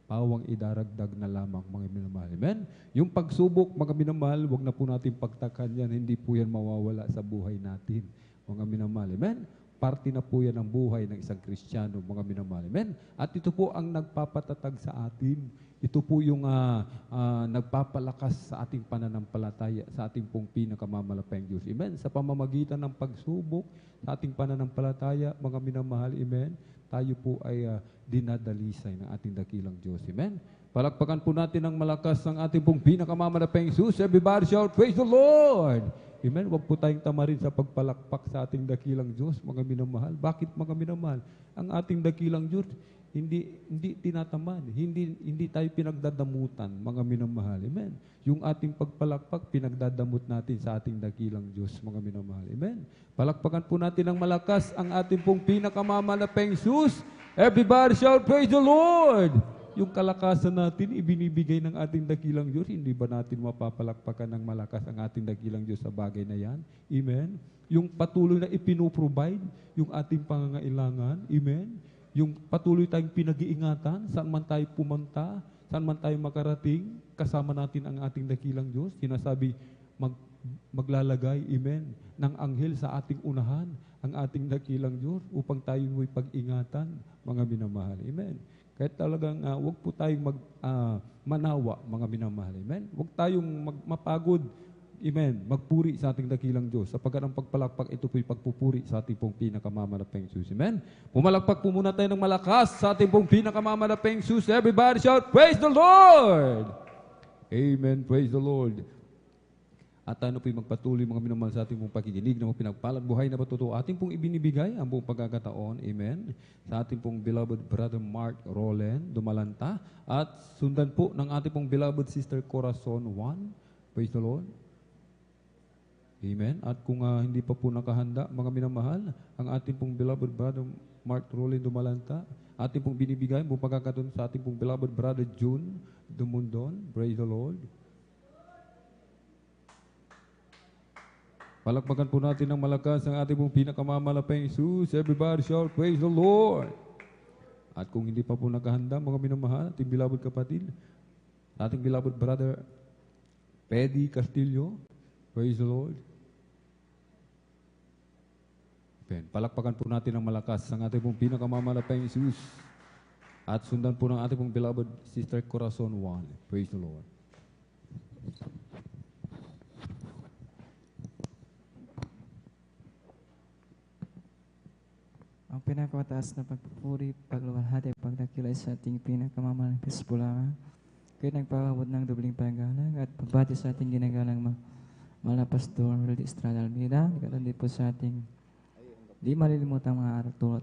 pawang idaragdag na lamang, mga minamahal. Amen? Yung pagsubok, mga minamahal, wag na po natin pagtakan yan. Hindi po yan mawawala sa buhay natin, mga minamahal. Amen? Parte na po yan ng buhay ng isang Kristiyano, mga minamahal. Amen? At ito po ang nagpapatatag sa atin. Ito po yung nagpapalakas sa ating pananampalataya, sa ating pong pinakamamalapayang Diyos. Amen? Sa pamamagitan ng pagsubok, sa ating pananampalataya, mga minamahal, amen, tayo po ay dinadalisay ng ating dakilang Diyos. Amen? Palakpakan po natin ng malakas ang ating pong pinakamamalapayang Jesus. Everybody shout, praise the Lord! Amen? Huwag po tayong tamarin sa pagpalakpak sa ating dakilang Diyos, mga minamahal. Bakit, mga minamahal? Ang ating dakilang Diyos, hindi tinataman, hindi tayo pinagdadamutan, mga minamahal. Amen. Yung ating pagpalakpak, pinagdadamut natin sa ating dakilang Diyos, mga minamahal. Amen. Palakpakan po natin ng malakas ang ating pong pinakamamalapayang Jesus. Everybody shout, praise the Lord! Yung kalakasan natin, ibinibigay ng ating dakilang Diyos. Hindi ba natin mapapalakpakan ng malakas ang ating dakilang Diyos sa bagay na yan? Amen. Yung patuloy na ipinoprovide, yung ating pangangailangan. Amen. Yung patuloy tayong pinag-iingatan, saan man tayo pumunta, saan man tayo makarating, kasama natin ang ating dakilang Diyos. Sinasabi, maglalagay, amen, ng anghel sa ating unahan, ang ating dakilang Diyos, upang tayo mo'y pag-ingatan, mga minamahal. Amen. Kahit talagang huwag po tayong manawa, mga minamahal. Amen. Huwag tayong mapagod. Amen. Magpuri sa ating dakilang Diyos. Sapagkat ang pagpalakpak, ito po'y pagpupuri sa ating pong pinakamamalapayang Jesus. Amen. Pumalakpak po muna tayo ng malakas sa ating pong pinakamamalapayang Jesus. Everybody shout, praise the Lord! Amen. Praise the Lord. At tayo po'y magpatuloy, mga minamahal, sa ating pong pakikinig na pinagpalad buhay na patutuo. Ating pong ibinibigay ang buong pagkakataon. Amen. Sa ating pong beloved brother Mark Roland Dumalanta. At sundan po ng ating pong beloved sister Corazon Juan. Praise the Lord. Amen. At kung hindi pa po nakahanda, mga minamahal, ang ating pong beloved brother Mark Roland Dumalanta, ating pong binibigay buong pagkakataon sa ating pong beloved brother June Dumundon. Praise the Lord. Palakpakan po natin ng malakas ang ating pong pinakamamalapayang Jesus. Everybody shout, praise the Lord. At kung hindi pa po nakahanda, mga minamahal, ating beloved kapatid, ating beloved brother Peddy Castillo. Praise the Lord. Amen. Palakpakan po natin ng malakas ang ating pong pinakamamalapayang Jesus. At sundan po ng ating pong beloved sister Corazon Juan. Praise the Lord. Ang pinakamataas na pagpupuri, pagluwalhati, pagdakilay sa ating pinakamamalang Pispulaman, kayo nagpapabot ng dubling paggalang at pagbati sa ating ginagalang Mala Pastor Rudy Estrada Almeida, katandi po sa ating di malilimutang mga araw tulad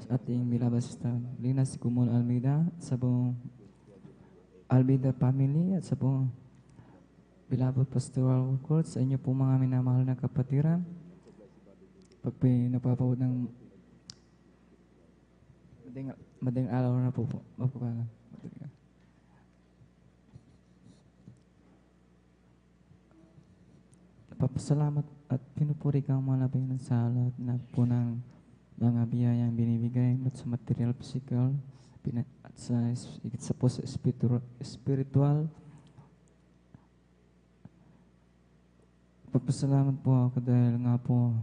sa ating beloved sister Linas Kumon Almeida, sa buong Almeida family at sa buong beloved pastoral workers, sa inyo po mga minamahal na kapatiran, pagpinapapawod ng madaling araw na po. Napapasalamat at pinupuri kang malabay ng salat na po ng mga biyayang binibigay at sa material, physical, at sa po sa spiritual. Papasalamat po ako dahil nga po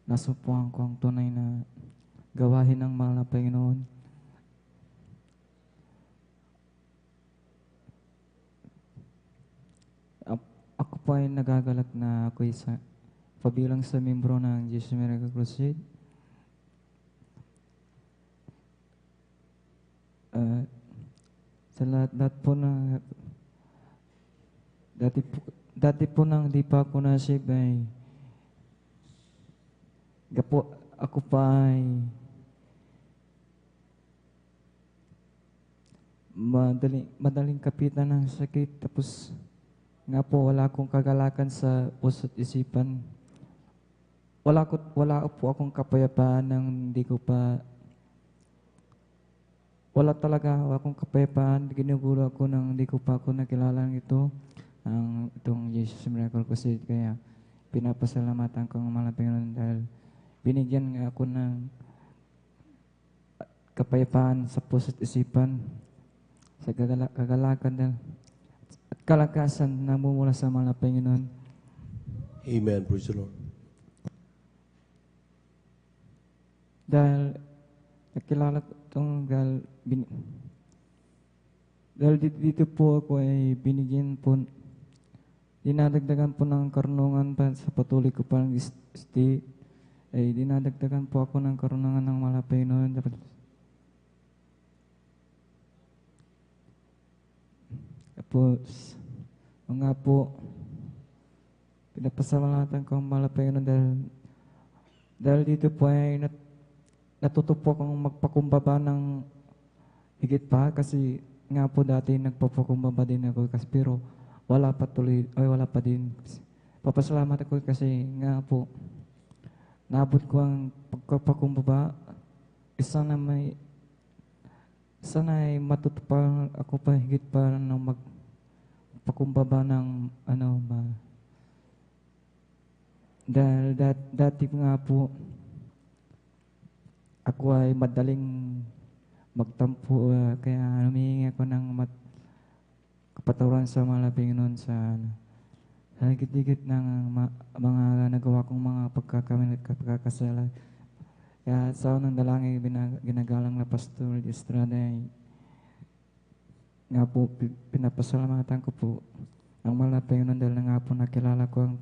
nasupuan ko ang tunay na gawahin ng mahal na Panginoon. Ako po ay nagagalak na ako isa pabilang sa membro ng Jesus Miracle Crusade. Sa lahat po na dati po nang di pa ako na-save ay ako pa ay madaling kapitan ng sakit, tapos nga po wala akong kagalakan sa puso't isipan. Wala po akong kapayapaan nang hindi ko pa wala talaga akong kapayapaan. Ginugulo ako nang hindi ko pa ako nakilala itong Jesus Miracle Crusade. Kaya pinapasalamatan ko ang mahal na Panginoon dahil binigyan nga ako ng kapayapaan sa puso't isipan. sa kagalakan at kalakasan na mumula sa mga Panginoon. Amen. Praise the Lord. Dahil nakilala ko itong dahil dito po ako ay binigyan po, dinadagdagan po ng karunungan pa sa patuloy ko parang stay, ay dinadagdagan po ako ng karunungan ng malapay noon. Tapos, nga po, pinapasalamatan ko ang malapay noon dahil dito po ay natuto po akong magpakumbaba ng higit pa kasi nga po dati nagpapakumbaba din ako kasi pero wala pa din. Papasalamat ako kasi nga po naabot ko ang pagpapakumbaba. Sana ay matuto pa ako pa higit pa ng magpakumbaba ng dahil dati nga po ako ay madaling magtampo, kaya humihingi ako ng kapatawaran sa mga Panginoon sa higit-higit ng mga nagawa kong mga pagkakamali at pagkakasala. Kaya sa unang dalangin ginagalang na Pastor Estrada ay nga po pinapasalamatan ko po ang mga Panginoon dahil nga po nakilala ko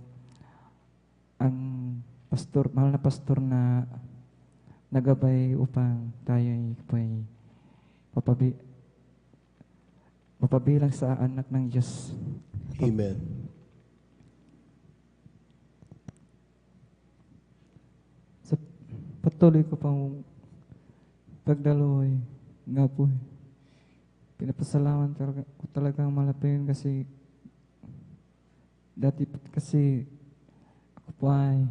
ang pastor, mahal na pastor na nagabay upang tayo ay mapabilang sa anak ng Diyos. Amen. Sa patuloy ko pang pagdaloy nga po, pinapasalamat ko talagang malapit kasi dati kasi ako po ay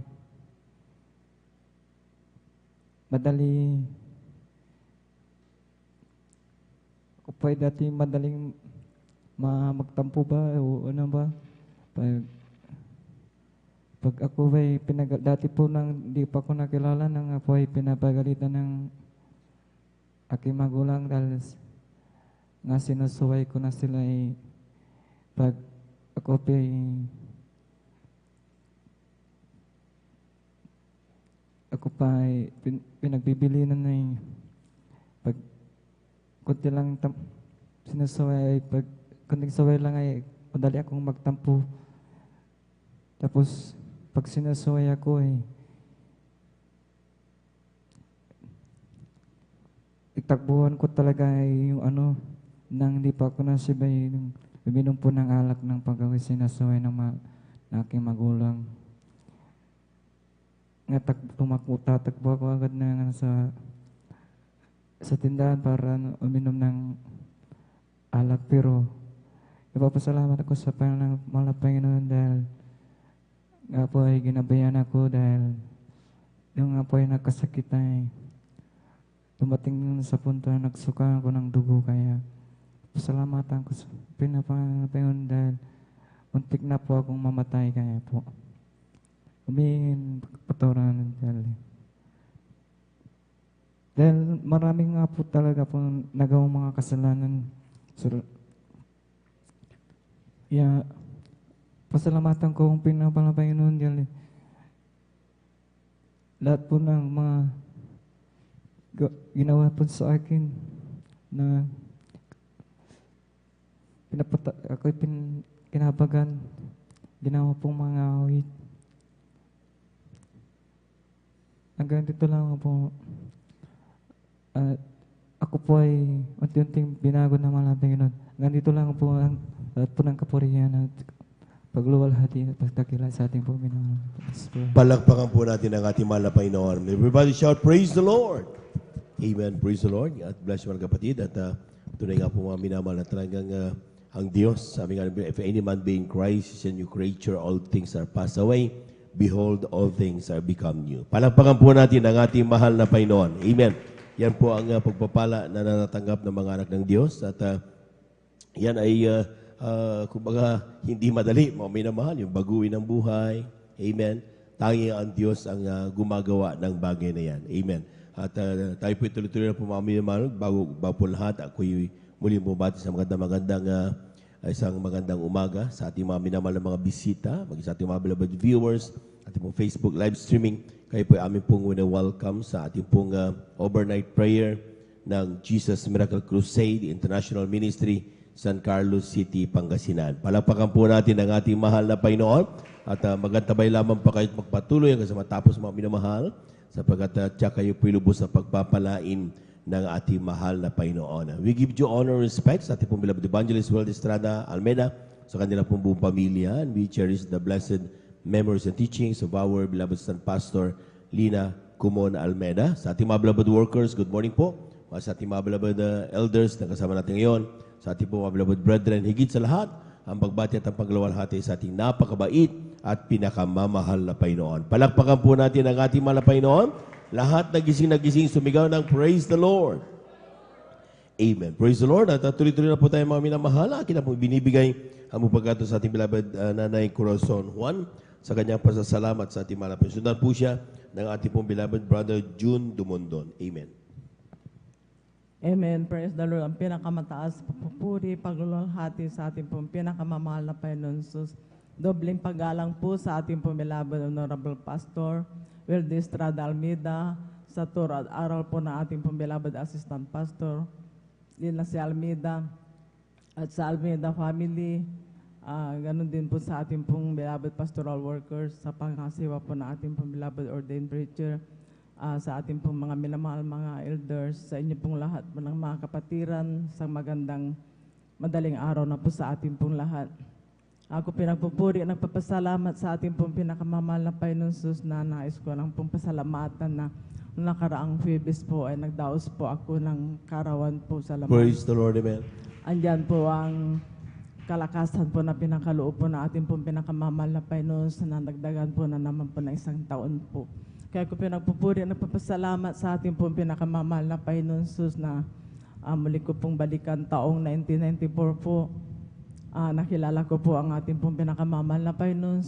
ako po ay dati madaling magtampo ba o ano ba pag ako ay dati po nang di pa ako nakilala nang ako ay pinapagalitan ng aking magulang dahil nga sinusuway ko na sila ay pag ako ay ako pa ay pinagbibili na pag kunti lang sinasaway ay pag kunting saway lang ay madali akong magtampo. Tapos pag sinasaway ako ay itakbuhan ko talaga ay yung nang hindi pa ako nasibay yung uminom po ng alak ng pag-away sinasaway ng aking magulang. Nga tatakbo ako agad na sa tindahan para uminom ng alak. Pero ipapasalamat ako sa mga Panginoon dahil nga po ay ginabayan ako dahil yung nga po ay nagkasakit ay dumating sa punto na nagsuka ako ng dugo. Kaya pasalamatan ko sa Panginoon dahil untik na po akong mamatay. Kaya po patawaran dahil maraming nga po talaga po nagawang mga kasalanan. Pasalamatan ko kung Panginoon dahil lahat po ng mga ginawa po sa akin na ako'y kinabagan, ginawa pong mga awit. Hanggang dito lang po. Ako po ay unti-unting binago ng mga Panginoon. Hanggang dito lang po ang lahat po ng kapurihan at pagluwalhati at pagtakila sa ating Panginoon. Palakpakan po natin ang ating mahal na Panginoon. Everybody shout, praise the Lord. Amen. Praise the Lord. At bless mga kapatid. At tunay nga po mga minamahal na talagang ang Diyos, sabi nga, if any man be in Christ is a new creature, all things are passed away. Behold, all things are become new. Palakpakan po natin ang ating mahal na Panginoon. Amen. Yan po ang pagpapala na natatanggap ng mga anak ng Diyos. At yan ay, kumbaga, hindi madali, mga minamahal, yung baguhin ng buhay. Amen. Tanging ang Diyos ang gumagawa ng bagay na yan. Amen. At tayo po tuloy-tuloy na po mga minamahal. Bago po lahat, ako'y muli bumati sa isang magandang umaga sa ating mga minamahal na mga bisita, maging sa ating mga beloved viewers, ating pong Facebook live streaming. Kayo po ay aming pong welcome sa ating pong overnight prayer ng Jesus Miracle Crusade International Ministry, San Carlos City, Pangasinan. Palakpakan po natin ang ating mahal na Panginoon at magantabay lamang pa kayo magpatuloy hanggang sa matapos mga minamahal sapagkat kayo po lubos na pagpapalain ng ating mahal na Panginoon. We give you honor and respect sa ating pong beloved Evangelist World Estrada Almeida, sa kanilang pong buong pamilya, and we cherish the blessed memories and teachings of our beloved son Pastor Lina Kumon Almeida. Sa ating mga beloved workers, good morning po. Sa ating mga beloved elders na kasama natin ngayon, sa ating mga beloved brethren, higit sa lahat, ang pagbati at ang pagluwalhati sa ating napakabait at pinakamamahal na Panginoon. Palakpakan po natin ang ating mahal na Panginoon. Lahat nagising sumigaw ng praise the Lord. Amen. Praise the Lord. At tuloy-tuloy na po tayo mga minamahal. Akin na po binibigay ang pagkato sa ating beloved Nanay Corazon Juan sa kanyang pasasalamat sa ating mahal na Panginoon. Sundan po siya ng ating pong beloved brother June Dumondon. Amen. Amen. Praise the Lord. Ang pinakamataas, papupuri, paglulunghati sa ating pong pinakamamahal na Panginoon Jesus. Dobling paggalang po sa ating pong beloved Honorable Pastor Wilde Estrada Almeida, sa at aral po na ating pong beloved Assistant Pastor Lina C. Almeida, at sa Almeida family, ganun din po sa ating pong beloved pastoral workers, sa pangasiwa po na ating pong beloved ordained preacher, sa ating pong mga minamahal mga elders, sa inyo pong lahat po ng mga kapatiran, sa magandang madaling araw na po sa ating pong lahat. Ako pinagpupuri at nagpapasalamat sa ating pong pinakamamahal na Panginoon Jesus na nais ko lang pong pasalamatan na noong nakaraang Febis po ay nagdaos po ako ng karawan po sa laman. Praise the Lord. Amen. Andyan po ang kalakasan po na pinakaloob po na ating pong pinakamamahal na Panginoon na nagdagan po na naman po na isang taon po. Kaya ko pinagpupuri at nagpapasalamat sa ating pong pinakamamahal na Panginoon Jesus na muli ko pong balikan taong 1994 po. Nakilala ko po ang ating pong pinakamamahal na Panginoon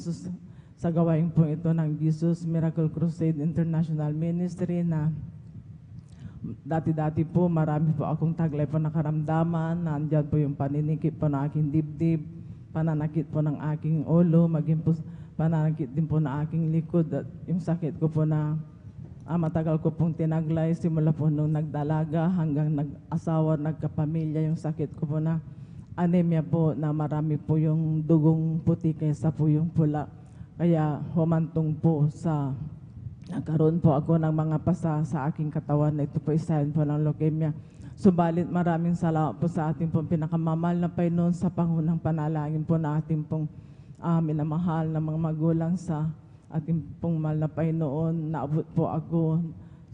sa gawain po ito ng Jesus Miracle Crusade International Ministry na dati-dati po marami po akong taglay po na karamdaman. Nandyan po yung paninikip po ng aking dibdib, pananakit po ng aking ulo, maging po pananakit din po ng aking likod at yung sakit ko po na matagal ko pong tinaglay simula po nung nagdalaga hanggang nag-asawa, nagkapamilya, yung sakit ko po na anemia po na marami po yung dugong puti kaysa po yung pula. Kaya humantong po sa nagkaroon po ako ng mga pasa sa aking katawan na ito po isahin po ng leukemia. Subalit maraming salamat po sa ating pong pinakamamahal na Panginoon sa pangunang panalangin po na ating pong minamahal na mga magulang sa ating pong mahal na Panginoon. Naabot po ako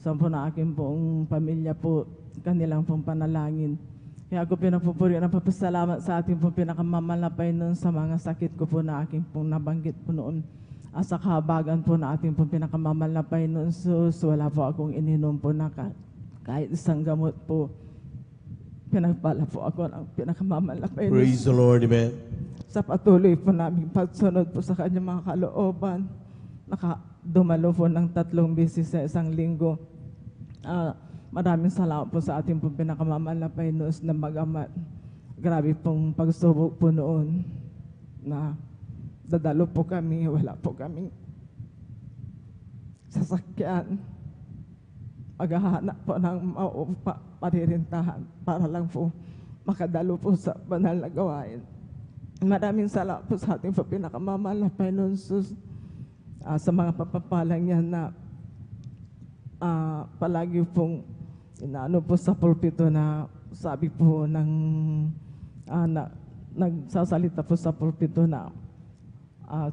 sa po na aking pong pamilya po kanilang pong panalangin. Kaya ako pinagpupuri at napapasalamat sa ating pong pinakamamahal na Panginoon sa mga sakit ko po na aking pong nabanggit po noon. Sa kahabagan po na ating pong pinakamamahal na Panginoon, wala po akong ininom po na kahit isang gamot po. Pinagpala po ako ng pinakamamahal na Panginoon. Praise the Lord. Amen. Sa patuloy po namin pagsunod po sa kanyang mga kalooban, dumalo po ng 3 beses sa isang linggo. Maraming salamat po sa ating pong pinakamamahal na Panginoon na mag-ama. Grabe pong pagsubok po noon na dadalo po kami, wala po kaming sasakyan. Maghahanap po ng maupa, paririntahan para lang po makadalo po sa banal na gawain. Maraming salamat po sa ating pinakamamahal na Panginoon sa mga papapalang yan na palagi pong inaano po sa pulpito na sabi po ng nagsasalita po sa pulpito na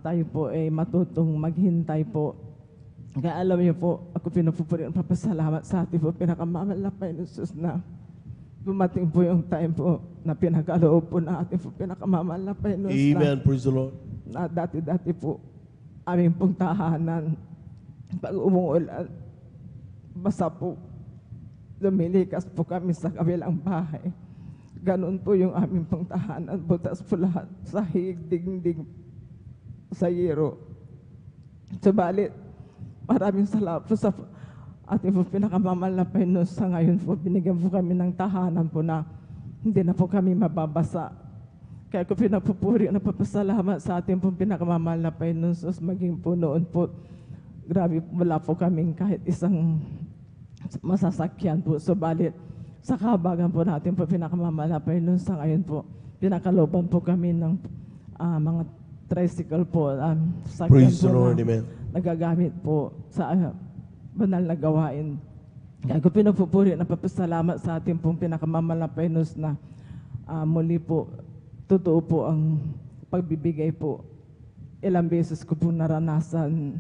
tayo po ay matutong maghintay po. Kaya alam niyo po, ako pinupupuri at papasalamat sa ating po pinakamamahal na Panginoon na dumating po yung time po na pinakaloob po na ating po pinakamamahal na Panginoon. Amen. Praise the Lord. Na dati-dati po aming pong tahanan pag umuulan, basta po lumilikas po kami sa kabilang bahay. Ganon po yung aming pong tahanan. Butas po lahat sa higding sa yero. Subalit, maraming salamat po sa ating po pinakamamahal na Panginoon. Sa ngayon po, binigyan po kami ng tahanan po na hindi na po kami mababasa. Kaya ko pinapupuri at napapasalamat sa ating pong pinakamamahal na Panginoon Jesus. Maging po noon po, grabe, wala po kaming kahit isang masasakyan po. Subalit, sa kahabagan po natin po pinakamamahal na Panginoon sa ngayon po, pinakaloban po kami ng mga tricycle po, sakyan Praise the po Lord, na amen. nagagamit po sa banal na gawain. Kaya ko pinapupuri at napapasalamat sa ating pong pinakamamahal na Panginoon na muli po, totoo po ang pagbibigay po. Ilang beses ko po naranasan,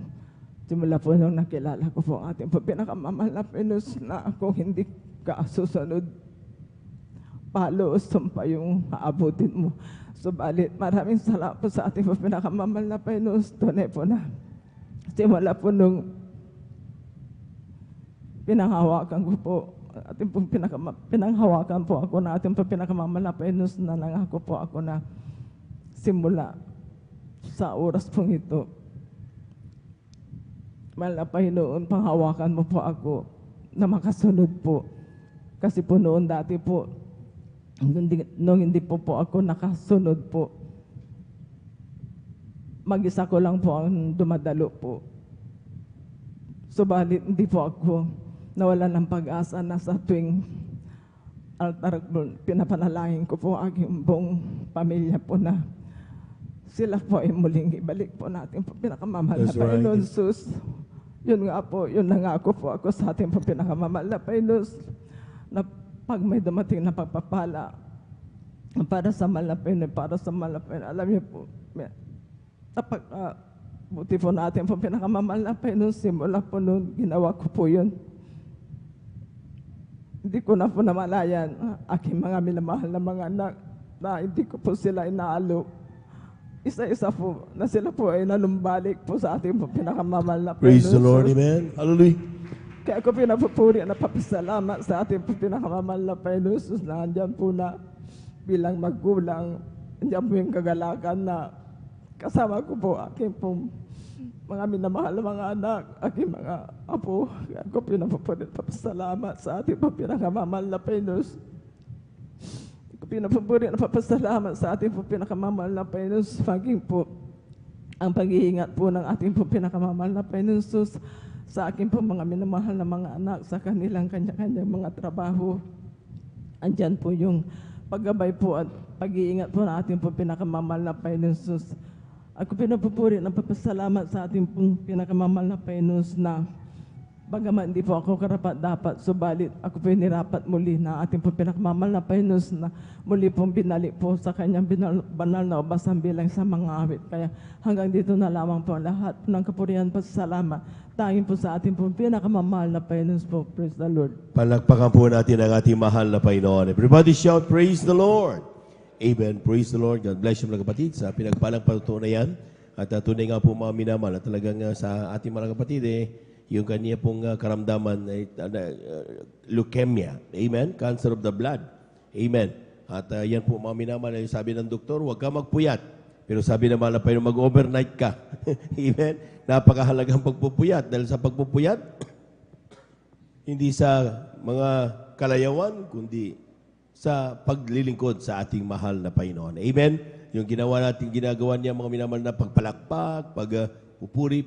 simula po nung nakilala ko po ang ating po pinakamamahal na Panginoon na kung hindi ka susunod, palos pa yung aabutin mo. Subalit, maraming salamat po sa ating po pinakamamahal na Panginoon. Tunay po na simula po nung pinanghawakan ko po, ating pong pinanghawakan po ako na ating pong pinakamamahal na Panginoon na nangako po ako na simula sa oras pong ito. Mahal na Panginoon, panghawakan mo po ako na makasunod po. Kasi po noon dati po, nung hindi po ako nakasunod po, mag-isa ko lang po ang dumadalo po. Subalit hindi po ako nawala ng pag-asa na sa tuwing altar pinapanalangin ko po aking buong pamilya po na sila po ay muling ibalik po natin po pinakamamahal na That's right. Panginoon Jesus. Yun nga po, yun nangako po ako sa ating po pinakamamahal na Panginoon na pag may dumating na pagpapala para sa malapin, para sa malapin, alam niyo po, buti po natin po pinakamamahal na Panginoon, simula po noon, ginawa ko po yun. Hindi ko na po namalayan aking mga minamahal na mga anak na hindi ko po sila inaalo. Isa-isa po na sila po ay nanumbalik po sa ating po pinakamamahal na Panginoon. Praise the Lord, amen. Hallelujah. Kaya ko pinapupuri at napapasalamat sa ating po pinakamamahal na Panginoon Jesus na andyan po na bilang magulang, andyan po yung kagalakan na kasama ko po aking pong mga minamahal na mga anak, aking mga apo. Kaya ko pinapupuri at napapasalamat sa ating po pinakamamahal na Panginoon. Ko pinapupuri at napapasalamat sa ating po pinakamamahal na Panginoon. Maging po ang pag-iingat po ng ating po pinakamamahal na Panginoon Jesus sa akin po mga minamahal na mga anak sa kanilang kanya-kanyang mga trabaho. Andyan po yung paggabay po at pag-iingat po na ating po pinakamamahal na Panginoon Jesus. Ako pinapupuri ng papasalamat sa ating pong pinakamamahal na Panginoon na bagaman hindi po ako karapat-dapat, subalit ako po nirapat muli na ating po pinakamamahal na Panginoon na muli pong binalik po sa kanyang banal na ubasan bilang sa mga awit. Kaya hanggang dito na lamang po lahat ng kapurihan pasasalamat. Tanging po sa ating pong pinakamamahal na Panginoon po. Praise the Lord. Palakpakan po natin ang ating mahal na Panginoon. Everybody shout, praise the Lord. Amen. Praise the Lord. God bless you mga kapatid sa pinagpalang patutunayan. At tunay nga po mga minamahal at talagang sa ating mga kapatid yung kanya pong karamdaman ay leukemia. Amen? Cancer of the blood. Amen. At yan po mga minamahal, sabi ng doktor, huwag ka magpuyat. Pero sabi naman na paano mag-overnight ka. Amen? Napakahalagang pagpupuyat. Dahil sa pagpupuyat, hindi sa mga kalayawan, kundi sa paglilingkod sa ating mahal na Panginoon. Amen? Yung ginagawa niya mga minamahal na pagpalakpak, pupuri,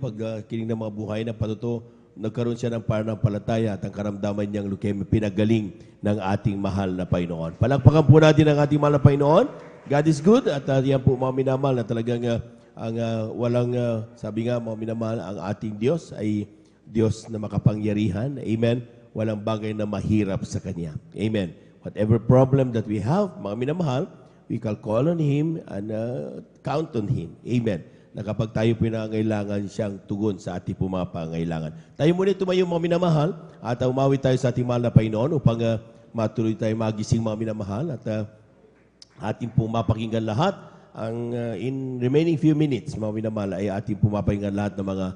kiling ng mga buhay na patuto, nagkaroon siya ng pananampalataya at ang karamdaman niyang leukemia pinagaling ng ating mahal na Panginoon. Palakpakan po natin ang ating mahal na Panginoon. God is good at yan po mga minamahal na talagang sabi nga mga minamahal, ang ating Diyos ay Diyos na makapangyarihan. Amen. Walang bagay na mahirap sa Kanya. Amen. Whatever problem that we have, mga minamahal, we can call on Him and count on Him. Amen. Na kapag tayo pinangailangan siyang tugon sa ating mga pangailangan. Tayo muna tumayo mga minamahal at umawi tayo sa ating mahal na Panginoon upang matuloy tayo magising mga minamahal at ating pong mapakinggan lahat ang in remaining few minutes mga minamahal ay ating pong mapakinggan lahat ng mga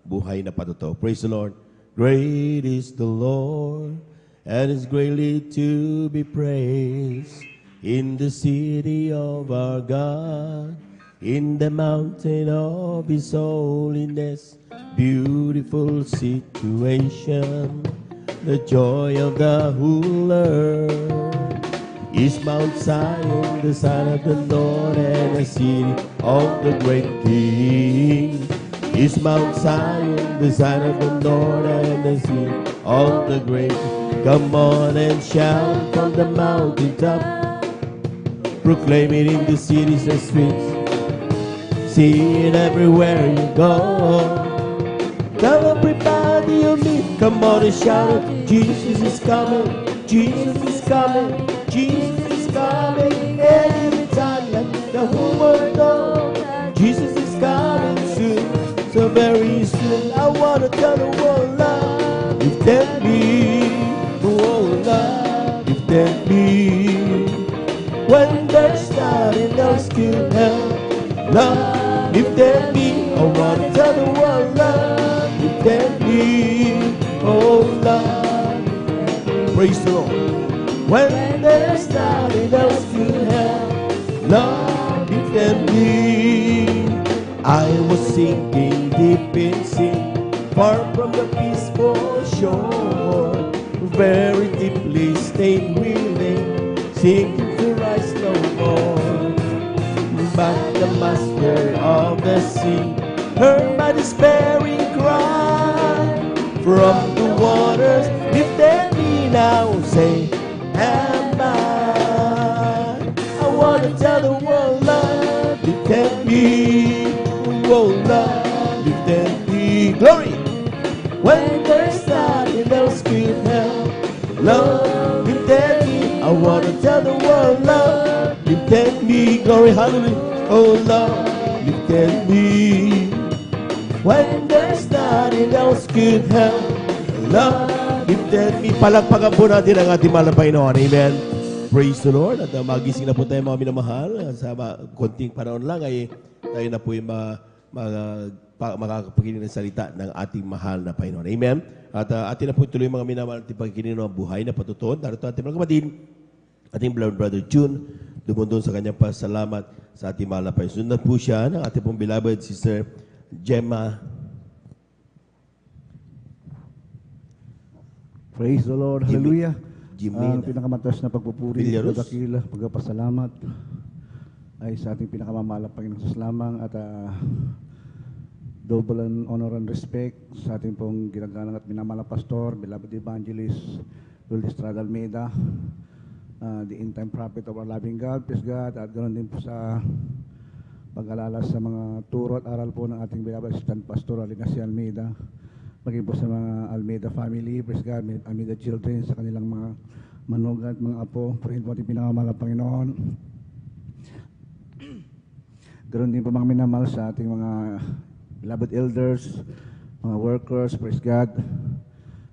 buhay na patuto. Praise the Lord. Great is the Lord and is greatly to be praised in the city of our God. In the mountain of His holiness, beautiful situation, the joy of the whole earth. is Mount Zion, the sign of the Lord, and the city of the great King. Is Mount Zion, the sign of the Lord, and the city of the great King. Come on and shout from the mountaintop, proclaim it in the cities and streets. See it everywhere you go. Tell everybody you meet, come on and shout it. Jesus is coming, Jesus is coming, Jesus is coming. Every time let the whole world know Jesus is coming soon, so very soon. I wanna tell the world, love, lift at me, oh love, lift at me. When there's nothing else to help, love, lift at me. I wanna tell the world, love, lift at me, oh love. Praise the Lord. When there's nothing else to help, love, lift at me. I was sinking deep in sin, far from the peaceful shore, very deeply stayed within, sinking to rise no more. But the master of the sea heard my despairing cry from the waters, lifted me now, say, am I? I wanna tell the world, love, lifted me, oh love, lifted me. Glory! When there's nothing else could help, love, lifted me. I wanna tell the world, love, lifted me. Glory, hallelujah. Oh love, lifted me. When there's nothing else could help, love, lifted me. Palakpakan po natin ang ating mahal na Panginoon. Amen. Praise the Lord. At magising na po tayo mga minamahal. Sa konting panahon lang ay tayo na po yung makakapakinig ng salita ng ating mahal na Panginoon. Amen. At atin na po tuloy mga minamahal at pagkikinig ng buhay na patutuon. Narito ating mga kapatid, ating beloved brother June, dumundon sa kanyang pasalamat sa ating mahal na Panginoon. Sunod po siya ng ating pong beloved sister Gemma. Praise the Lord. Hallelujah. Jimena. Ang pinakamatas na pagpupuri, Villaruz. pagdakila, pagpasalamat ay sa ating pinakamamahalang Panginoon sa lamang at double and honor and respect sa ating pong ginagalang at minamalang pastor, beloved evangelist, Luis Estrada Almeida, the end-time prophet of our loving God, praise God, at ganoon din po sa pag-alala sa mga turo at aral po ng ating beloved assistant pastor, Alinas Almeida, maging po sa mga Almeida family, praise God, Almeida children, sa kanilang mga manugat, mga apo, purihin po ating pinakamalang Panginoon. Ganoon din po mga minamahal sa ating mga beloved elders, mga workers, praise God.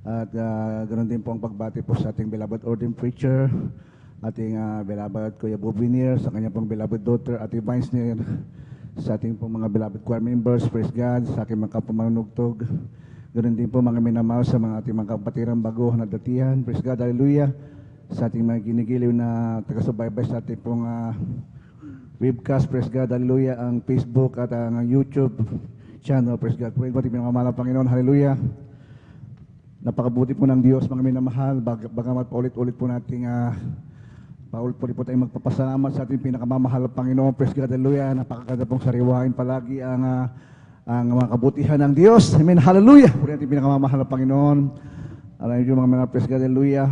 At ganoon din po ang pagbati po sa ating beloved ordained preacher, ating beloved Kuya Bobinier, sa kanya pong beloved daughter, Ate Vinesner, sa ating pong mga beloved choir members, praise God, sa aking mga kapamanugtog. Ganoon din po mga minamahal sa mga ating mga kapatirang bago na datihan, praise God, hallelujah. Sa ating mga ginigiliw na taga-subaybay sa ating pong webcast, praise God, hallelujah, ang Facebook at ang YouTube channel, praise God. Praise God, mga mahal Panginoon, hallelujah. Napakabuti po ng Diyos, mga minamahal, bagamat paulit-ulit po nating paulit-ulit po tayong magpapasalamat sa ating pinakamamahal Panginoon, praise God, hallelujah. Napakaganda pong sariwain palagi ang mga kabutihan ng Diyos, amen, hallelujah. Puri ating pinakamamahal Panginoon, alam niyo mga minamahal, praise God, hallelujah.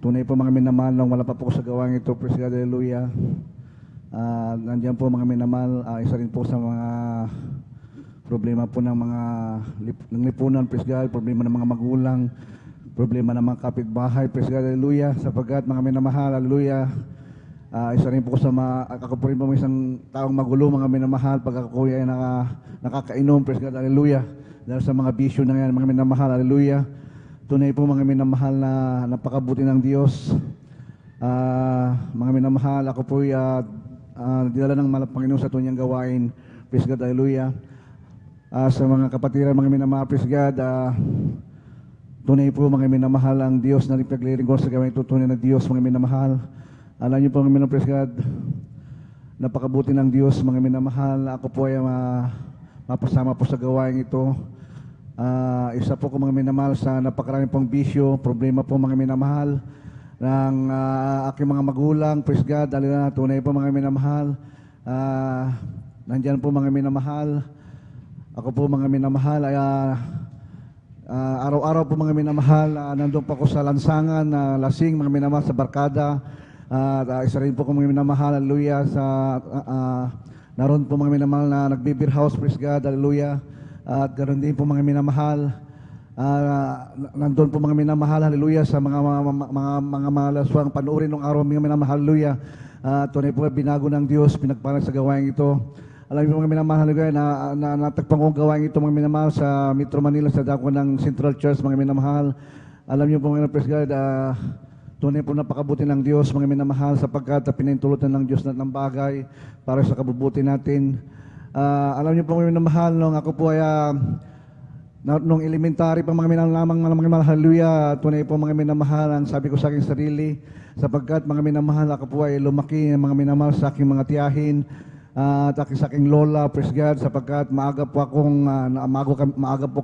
Tunay po mga minamahal, nang wala pa po sa gawang ito, praise God, hallelujah. Nandiyan po mga minamahal, isa rin po sa mga problema po ng mga lipunan, praise God, problema ng mga magulang, problema ng mga kapitbahay, praise God, hallelujah. Sapagkat mga minamahal, hallelujah, isa rin po sa ako po rin po isang taong magulo, mga minamahal, pag ako ay nakakainom, praise God, hallelujah. Dahil sa mga bisyo na yan, mga minamahal, hallelujah. Tunay po mga minamahal na napakabuti ng Diyos. Mga minamahal, ako po ay dinala ng mahal Panginoon sa tunyang gawain. Praise God, hallelujah. Sa mga kapatiran, mga minamahal, praise God, tunay po mga minamahal ang Diyos na nagpaglilingkod sa gawain ito, tunay na Diyos, mga minamahal. Alam niyo po mga minamahal, praise God, napakabuti ng Diyos, mga minamahal. Ako po ay mapasama po sa gawain ito. Isa po ko mga minamahal sa napakarami pong bisyo, problema po mga minamahal ng aking mga magulang. Praise God, alila, tunay po mga minamahal. Nandyan po mga minamahal. Ako po mga minamahal ay araw-araw po mga minamahal, nandun po ako sa lansangan, lasing mga minamahal sa barkada. Isa rin po ko mga minamahal, hallelujah, naroon po mga minamahal na nagbibir house, praise God, hallelujah. At ganoon din po mga minamahal, nandun po mga minamahal, hallelujah, sa mga malaswang panuorin ng araw mga minamahal, hallelujah. Tunay po binago ng Diyos, pinagpalang sa gawain ito. Alam niyo mga minamahal, na natagpang kong gawain ito mga minamahal sa Metro Manila, sa dako ng Central Church mga minamahal. Alam niyo po mga praise God, tunay po napakabuti ng Diyos mga minamahal, sapagkat pinahintulutan ng Diyos ng bagay para sa kabubuti natin. Alam niyo po mga minamahal, nung ako po ay nung elementary pa mga minamahal lamang mga minamahal, hallelujah, tunay po mga minamahal ang sabi ko sa aking sarili, sapagkat mga minamahal ako po ay lumaki mga minamahal sa aking mga tiyahin at sa aking lola, praise God, sapagkat maaga po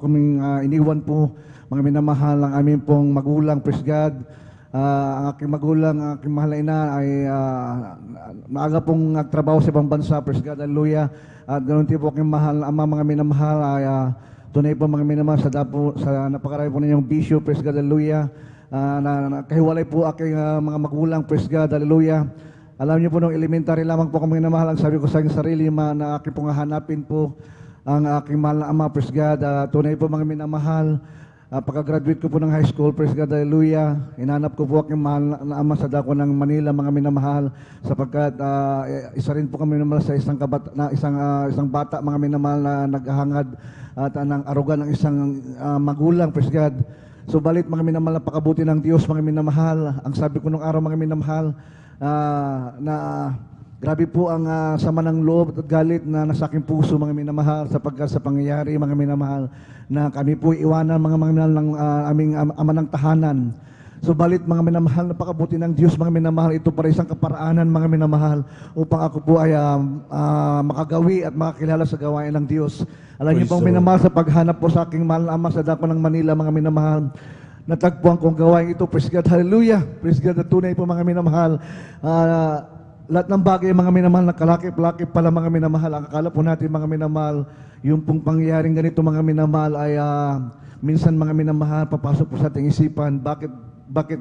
kaming iniwan po mga minamahal ang aming pong magulang, praise God. Ang aking magulang, ang aking mahal na ina ay maaga pong nagtrabaho sa ibang bansa, praise God, hallelujah. At ganoon din po aking mahal ama mga minamahal ay tunay po mga minamahal sa napakarami po ninyong bisyo, praise God, hallelujah. Kahiwalay po aking mga magulang, praise God, hallelujah. Alam niyo po nung elementary lamang po kami minamahal, ang sabi ko sa aking sarili na aking pong hahanapin po ang aking mahal na ama, praise God. Tunay po mga minamahal, pagka-graduate ko po ng high school, praise God, hallelujah, hinanap ko po aking mahal na ama sa dako ng Manila mga minamahal, sapagkat isa rin po kami minamahal sa isang bata mga minamahal na naghahangad at ng arugan ng isang magulang, praise God. Subalit mga minamahal, napakabuti ng Diyos mga minamahal. Ang sabi ko nung araw mga minamahal, na grabe po ang sama ng loob at galit na nasa aking puso mga minamahal, sapagkat sa pangyayari mga minamahal na kami po iwanan mga minamahal ng aming ama ng tahanan. Subalit mga minamahal, napakabuti ng Diyos mga minamahal, ito para isang kaparaanan mga minamahal upang ako po ay makagawi at makakilala sa gawain ng Diyos. Alam niyo pong minamahal, sa paghanap po sa aking mahal na ama sa dako ng Manila mga minamahal, natagpuan kong gawain ito, praise God, hallelujah, praise God, na tunay po mga minamahal. Lahat ng bagay mga minamahal, nakalakip-lakip pala mga minamahal. Ang akala po natin mga minamahal, yung pong pangyayaring ganito mga minamahal ay minsan mga minamahal, papasok po sa ating isipan, bakit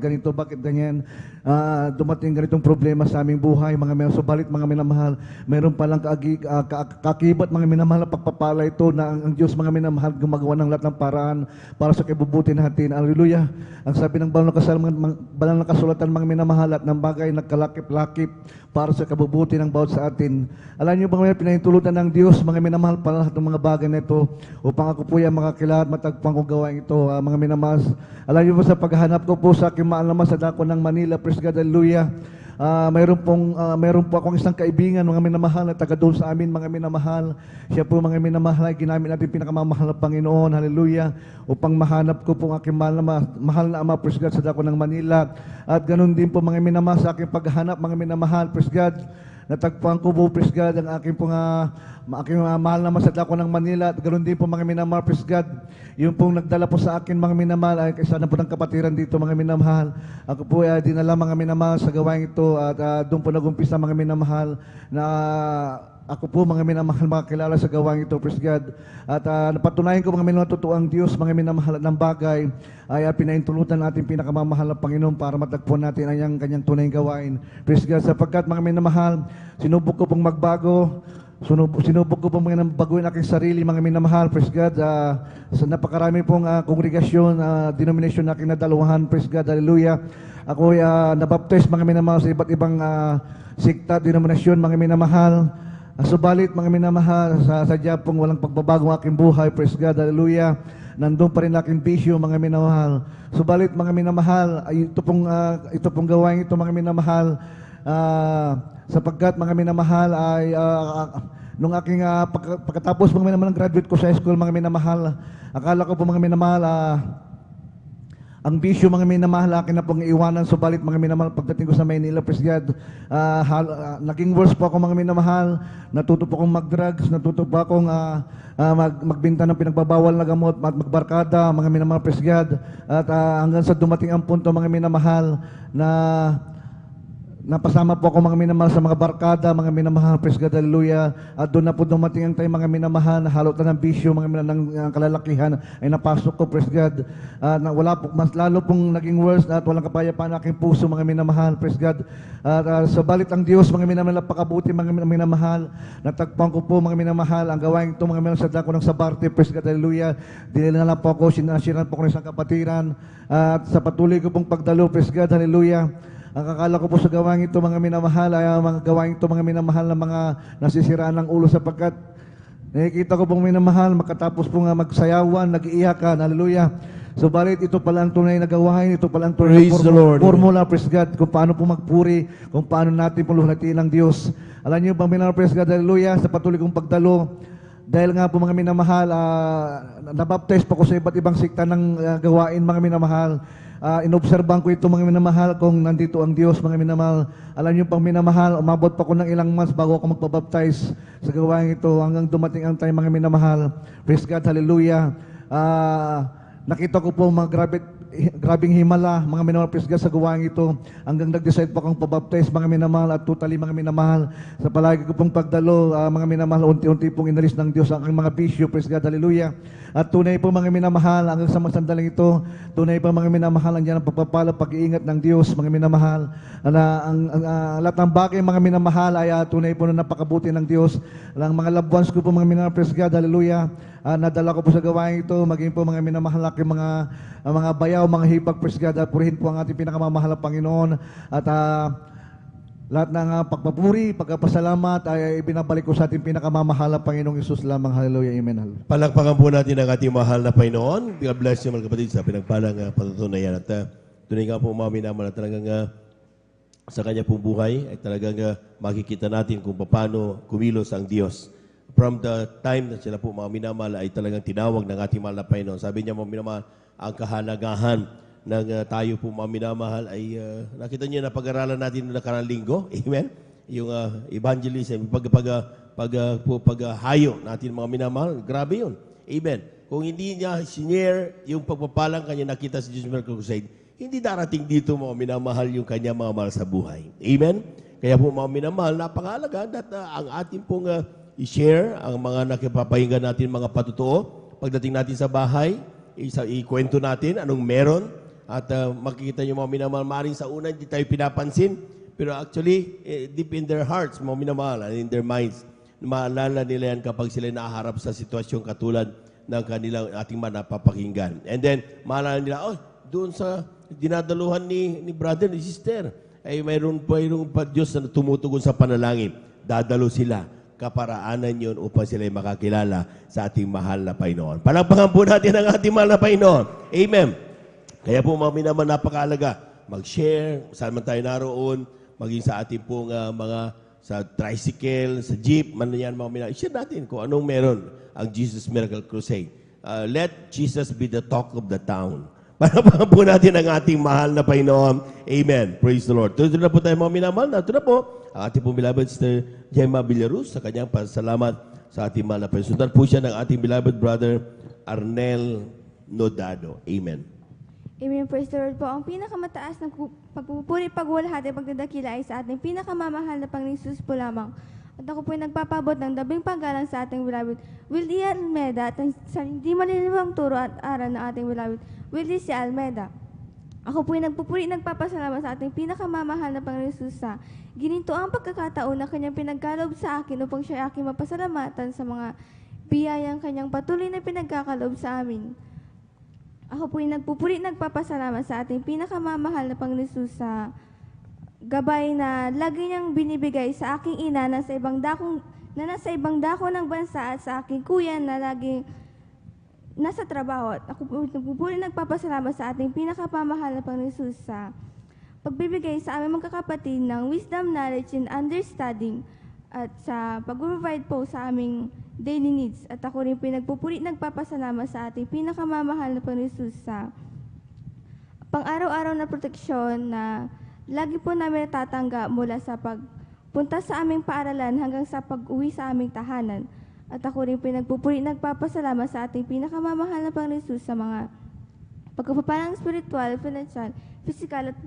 ganito, bakit ganyan, dumating ganitong problema sa aming buhay mga minamahal. Subalit mga minamahal, meron palang kakibat mga minamahal na pagpapala ito na ang Diyos mga minamahal gumagawa ng lahat ng paraan para sa kabubuti natin. Hallelujah. Ang sabi ng banal na kasulatan mga minamahal, at ng bagay nagkalakip-lakip para sa kabubuti ng bawat sa atin. Alam niyo ba, pinahintulutan ng Diyos mga minamahal para lahat ng mga bagay na ito upang ako po ay makakilala at matagpuan kong gawain ito mga minamahal. Alam niyo ba, sa paghanap ko po sa aking mahal na sa dako ng Manila, praise God, hallelujah, mayroon po akong isang kaibigan mga minamahal na taga doon sa amin mga minamahal. Siya po mga minamahal ay ginamit natin pinakamamahal na Panginoon, hallelujah, upang mahanap ko po ang aking mahal na ama, praise God, sa dako ng Manila. At ganun din po mga minamahal, sa aking paghanap mga minamahal, praise God, natagpuan ko po, praise God, ang aking mahal na sa dako ng Manila. At ganoon din po mga minamahal, praise God, yung pong nagdala po sa akin mga minamahal ay kaysa na po ng kapatiran dito mga minamahal. Ako po ay dinala mga minamahal sa gawain ito, at doon po nag-umpisa mga minamahal na ako po mga minamahal makakilala sa gawain ito, praise God. At napatunayan ko mga minamahal, totoo ang Diyos mga minamahal, at ng bagay ay pinahintulutan natin pinakamamahal na Panginoon para matagpuan natin ang kanyang tunay gawain, praise God. Sapagkat mga minamahal, sinubok ko pong magbago, sinubok ko pong baguhin aking sarili mga minamahal, praise God. Sa napakarami pong kongregasyon, denomination na aking nadaluhan, praise God, hallelujah. Ako ay nabaptize mga minamahal sa iba't ibang sikta, denominasyon mga minamahal. Subalit mga minamahal, sa sadya pong walang pagbabago ang aking buhay, praise God, hallelujah. Nandun pa rin aking bisyo mga minamahal. Subalit mga minamahal, ito pong gawain ito mga minamahal, sapagkat mga minamahal ay nung aking pagkatapos mga minamahal, graduate ko sa high school mga minamahal, akala ko po mga minamahal ang bisyo, mga minamahal, akin na pong iwanan. Subalit, mga minamahal, pagdating ko sa Maynila, praise God, naging worse po ako, mga minamahal. Natuto po akong mag-drugs, natuto po akong magbinta ng pinagbabawal na gamot at magbarkada, mga minamahal, praise God. At hanggang sa dumating ang punto, mga minamahal, na napasama po ako, mga minamahal, sa mga barkada, mga minamahal, praise God, hallelujah. At doon na po dumating ang time, mga minamahal, na halot na ng bisyo, mga minamahal, ng kalalakihan, ay napasok ko, praise God. Na wala po, mas lalo pong naging worse at walang kapayapaan ang aking puso, mga minamahal, praise God. Sabalit ang Diyos, mga minamahal, napakabuti, mga minamahal. Natagpuan ko po, mga minamahal, ang gawain ito, mga minamahal, sa dako ng Sabarte, praise God, hallelujah. Dinila na po ako, sinasiran po ko ng isang kapatiran. At sa patuloy ko pong pagdalo, praise God, hallelujah. Ang akala ko po sa gawain ito, mga minamahal, ay mga gawain ito, mga minamahal, na mga nasisiraan ng ulo, sapagkat nakikita ko pong minamahal, makatapos po nga magsayawan, nag-iiyakan, hallelujah. Subalit, ito pala ang tunay na gawain, ito pala ang tunay Praise na the Lord. formula, praise God, kung paano po magpuri, kung paano natin po luhalatiin ang Diyos. Alam niyo, pang minamahal, praise God, hallelujah, sa patuloy kong pagdalo, dahil nga po, mga minamahal, nabaptize po ko sa iba't ibang sikta ng gawain, mga minamahal. Inobserbahan ko ito, mga minamahal, kung nandito ang Diyos, mga minamahal. Alam niyo pang minamahal, umabot pa ko ng ilang months bago ako magpabaptize sa gawain ito, hanggang dumating ang time, mga minamahal. Praise God, hallelujah. Nakita ko po mga grabing himala, mga minamahal, praise God, sa gawain ito, hanggang nag-decide pa akong pabaptize, mga minamahal, at totally, mga minamahal, sa palagi ko pong pagdalo, mga minamahal, unti-unti pong inalis ng Diyos ang aking mga bisyo, praise God, hallelujah. At tunay po, mga minamahal, hanggang sa sandaling ito, tunay po, mga minamahal, ang ang pagpapala, pag-iingat ng Diyos, mga minamahal, na lahat ng bagay, mga minamahal, ay tunay po na napakabuti ng Diyos. Ang mga loved ones ko po, mga minamahal, praise God, hallelujah. Nadala ko po sa gawain ito, maging po, mga minamahal, aking mga bayaw, mga hipag, praise God, at purihin po ang ating pinakamamahal na Panginoon. At lahat ng pagpapuri, pagpapasalamat ay binabalik ko sa ating pinakamamahal na Panginoong Isus lamang. Hallelujah, amen. Palakpakan po natin ang ating mahal na Panginoon. God bless you, mga kapatid, sa pinagpalang patutunayan. At tunay nga po, mga minamahal, na talagang sa kanya pong buhay ay talagang makikita natin kung paano kumilos ang Diyos. From the time na sila po, mga minamahal, ay talagang tinawag ng ating mahal na Panginoon. Sabi niya, mga minamahal, ang kahalagahan ng tayo po, mga minamahal, ay nakita niyo na pag-aralan natin noong nakaraang linggo. Amen? Yung evangelism, paghayo natin, mga minamahal, grabe yun. Amen? Kung hindi niya sinare yung pagpapalang kanya nakita sa Jesus Miracle Crusade, hindi darating dito, mga minamahal, yung kanya mga mahal sa buhay. Amen? Kaya po, mga minamahal, napakahalaga at ang ating pong i-share, ang mga nakipapahinga natin, mga patutuo, pagdating natin sa bahay, ikwento natin anong meron. At makikita nyo, mga minamahal, maaaring sa una hindi tayo pinapansin, pero actually, deep in their hearts, mga minamahal, and in their minds, maalala nila yan kapag sila naharap sa sitwasyong katulad ng kanilang ating napapakinggan. And then, maalala nila, doon sa dinadaluhan ni brother, ni sister, ay mayroon pa Diyos na tumutugon sa panalangin. Dadalo sila. Kaparaanan yun upang sila makakilala sa ating mahal na Panginoon. Palakpakan po natin ang ating mahal na Panginoon. Amen. Kaya po, mga minamahal, napakahalaga mag-share, saan man tayo naroon, maging sa ating pong mga sa tricycle, sa jeep, man yan, mga minamahal. I-share natin kung anong meron ang Jesus Miracle Crusade. Let Jesus be the talk of the town. Palakpakan po natin ang ating mahal na Panginoon. Amen. Praise the Lord. Tuloy na po tayo, mga minamahal. Ito na po ang ating pong beloved Sister Gemma Villaruz sa kanyang pasalamat sa ating mahal na Panginoon. Sundan po siya ng ating beloved brother Arnel Nodado. Amen. Amen. Praise the Lord po. Ang pinakamataas na pagpupuri, pagwalhati, pagdadakila ay sa ating pinakamamahal na Panginoon Jesus po lamang. At ako po ay nagpapabot ng dabing paggalang sa ating beloved Wildy Almeida at sa hindi maliliwang turo at aral ng ating beloved Wildy C. Almeida. Ako po ay nagpupuri, nagpapasalamat sa ating pinakamamahal na Panginoon Jesus sa gininto ang pagkakataon na kanyang pinagkaloob sa akin upang siya aking mapasalamatan sa mga biyayang kanyang patuloy na pinagkakaloob sa amin. Ako po ay nagpupuri, nagpapasalamat sa ating pinakamamahal na Panginoon Jesus sa gabay na lagi niyang binibigay sa aking ina na nasa ibang dako ng bansa at sa aking kuya na laging nasa trabaho. At ako po ay nagpupuri, nagpapasalamat sa ating pinakamamahal na Panginoon Jesus sa pagbibigay sa aming magkakapatid ng wisdom, knowledge, and understanding at sa pag-provide po sa aming daily needs. At ako rin po nagpupuri, nagpapasalamat sa ating pinakamamahal na Panginoon Jesus sa pang-araw-araw na proteksyon na lagi po namin natatanggap mula sa pagpunta sa aming paaralan hanggang sa pag-uwi sa aming tahanan. At ako rin po nagpapasalamat sa ating pinakamamahal na Panginoon Jesus sa mga pagpapalang spiritual, financial, physical at